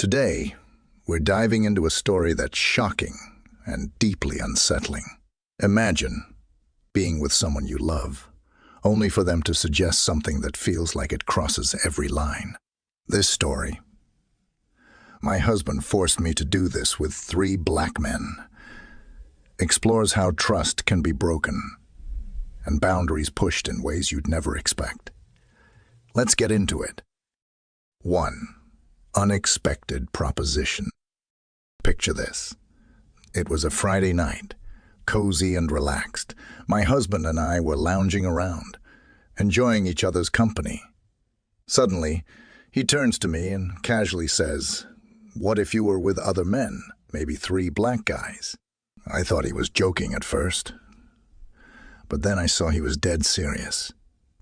Today, we're diving into a story that's shocking and deeply unsettling. Imagine being with someone you love, only for them to suggest something that feels like it crosses every line. This story: my husband forced me to do this with 3 black men, explores how trust can be broken and boundaries pushed in ways you'd never expect. Let's get into it. 1. Unexpected proposition. Picture this. It was a Friday night, cozy and relaxed. My husband and I were lounging around, enjoying each other's company. Suddenly, he turns to me and casually says, "What if you were with other men, maybe 3 black guys?" I thought he was joking at first, but then I saw he was dead serious.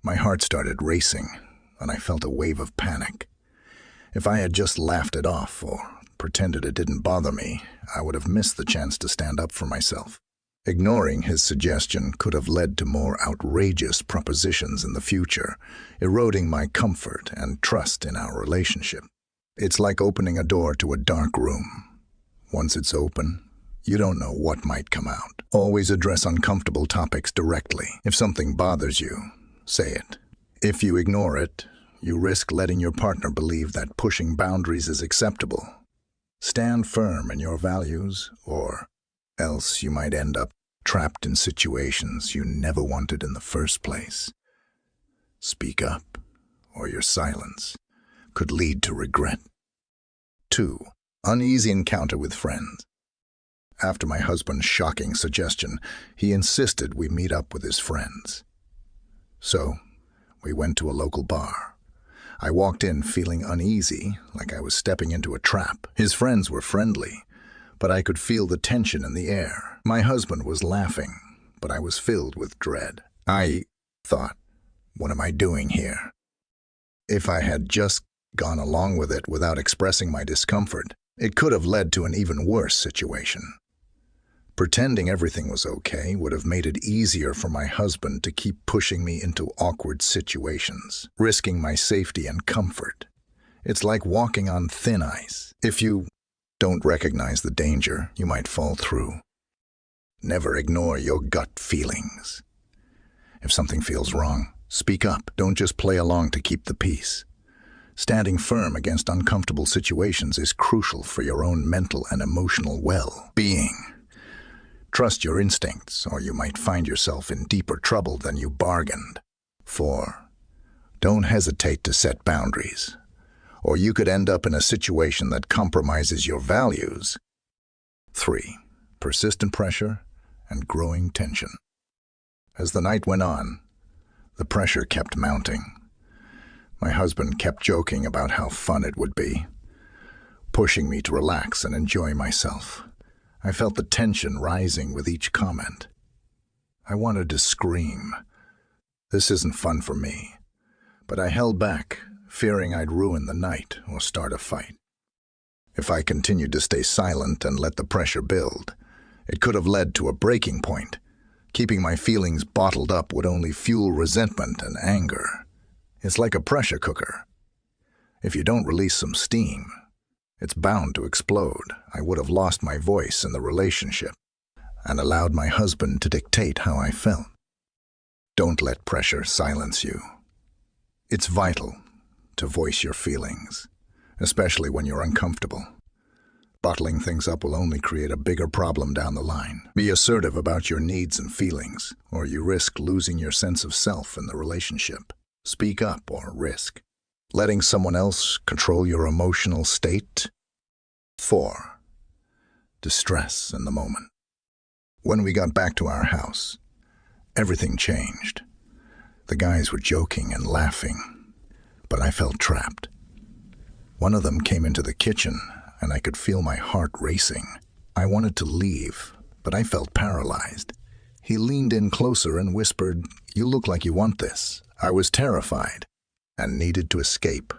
My heart started racing, and I felt a wave of panic. If I had just laughed it off or pretended it didn't bother me, I would have missed the chance to stand up for myself. Ignoring his suggestion could have led to more outrageous propositions in the future, eroding my comfort and trust in our relationship. It's like opening a door to a dark room. Once it's open, you don't know what might come out. Always address uncomfortable topics directly. If something bothers you, say it. If you ignore it, you risk letting your partner believe that pushing boundaries is acceptable. Stand firm in your values, or else you might end up trapped in situations you never wanted in the first place. Speak up, or your silence could lead to regret. 2. Uneasy encounter with friends. After my husband's shocking suggestion, he insisted we meet up with his friends. So, we went to a local bar. I walked in feeling uneasy, like I was stepping into a trap. His friends were friendly, but I could feel the tension in the air. My husband was laughing, but I was filled with dread. I thought, what am I doing here? If I had just gone along with it without expressing my discomfort, it could have led to an even worse situation. Pretending everything was okay would have made it easier for my husband to keep pushing me into awkward situations, risking my safety and comfort. It's like walking on thin ice. If you don't recognize the danger, you might fall through. Never ignore your gut feelings. If something feels wrong, speak up. Don't just play along to keep the peace. Standing firm against uncomfortable situations is crucial for your own mental and emotional well-being. Trust your instincts, or you might find yourself in deeper trouble than you bargained. 4. Don't hesitate to set boundaries, or you could end up in a situation that compromises your values. 3. Persistent pressure and growing tension. As the night went on, the pressure kept mounting. My husband kept joking about how fun it would be, pushing me to relax and enjoy myself. I felt the tension rising with each comment. I wanted to scream. This isn't fun for me. But I held back, fearing I'd ruin the night or start a fight. If I continued to stay silent and let the pressure build, it could have led to a breaking point. Keeping my feelings bottled up would only fuel resentment and anger. It's like a pressure cooker. If you don't release some steam, it's bound to explode. I would have lost my voice in the relationship and allowed my husband to dictate how I felt. Don't let pressure silence you. It's vital to voice your feelings, especially when you're uncomfortable. Bottling things up will only create a bigger problem down the line. Be assertive about your needs and feelings, or you risk losing your sense of self in the relationship. Speak up or risk letting someone else control your emotional state. 4. Distress in the moment. When we got back to our house, everything changed. The guys were joking and laughing, but I felt trapped. One of them came into the kitchen, and I could feel my heart racing. I wanted to leave, but I felt paralyzed. He leaned in closer and whispered, "You look like you want this." I was terrified and needed to escape.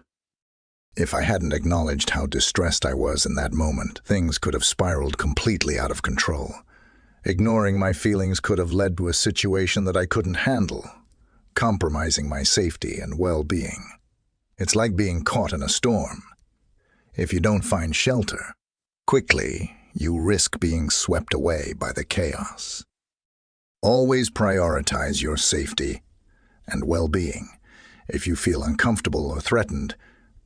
If I hadn't acknowledged how distressed I was in that moment, things could have spiraled completely out of control. Ignoring my feelings could have led to a situation that I couldn't handle, compromising my safety and well-being. It's like being caught in a storm. If you don't find shelter, quickly you risk being swept away by the chaos. Always prioritize your safety and well-being. If you feel uncomfortable or threatened,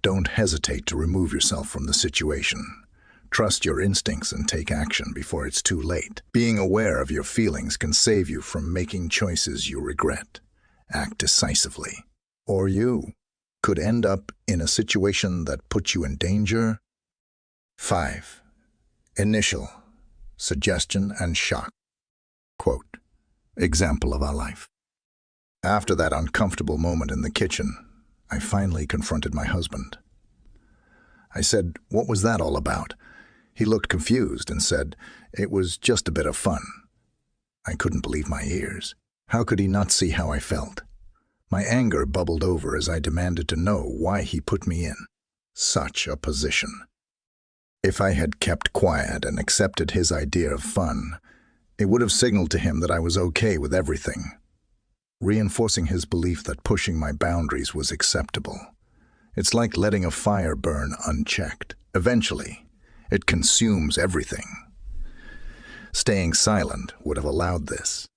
don't hesitate to remove yourself from the situation. Trust your instincts and take action before it's too late. Being aware of your feelings can save you from making choices you regret. Act decisively, or you could end up in a situation that puts you in danger. 5. Initial suggestion and shock. Quote, example of our life. After that uncomfortable moment in the kitchen, I finally confronted my husband. I said, "What was that all about?" He looked confused and said, "It was just a bit of fun." I couldn't believe my ears. How could he not see how I felt? My anger bubbled over as I demanded to know why he put me in such a position. If I had kept quiet and accepted his idea of fun, it would have signaled to him that I was okay with everything, reinforcing his belief that pushing my boundaries was acceptable. It's like letting a fire burn unchecked. Eventually, it consumes everything. Staying silent would have allowed this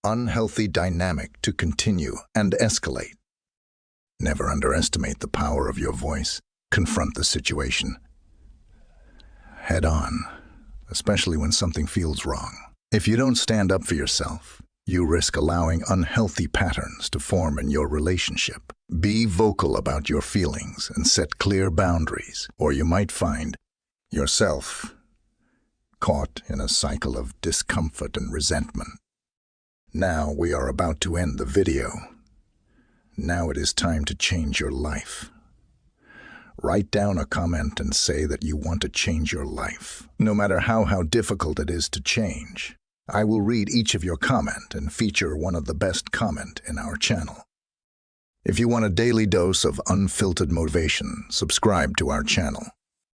unhealthy dynamic to continue and escalate. Never underestimate the power of your voice. Confront the situation head on, especially when something feels wrong. If you don't stand up for yourself, you risk allowing unhealthy patterns to form in your relationship. Be vocal about your feelings and set clear boundaries, or you might find yourself caught in a cycle of discomfort and resentment. Now we are about to end the video. Now it is time to change your life. Write down a comment and say that you want to change your life. No matter how difficult it is to change, I will read each of your comment and feature one of the best comment in our channel. If you want a daily dose of unfiltered motivation, subscribe to our channel.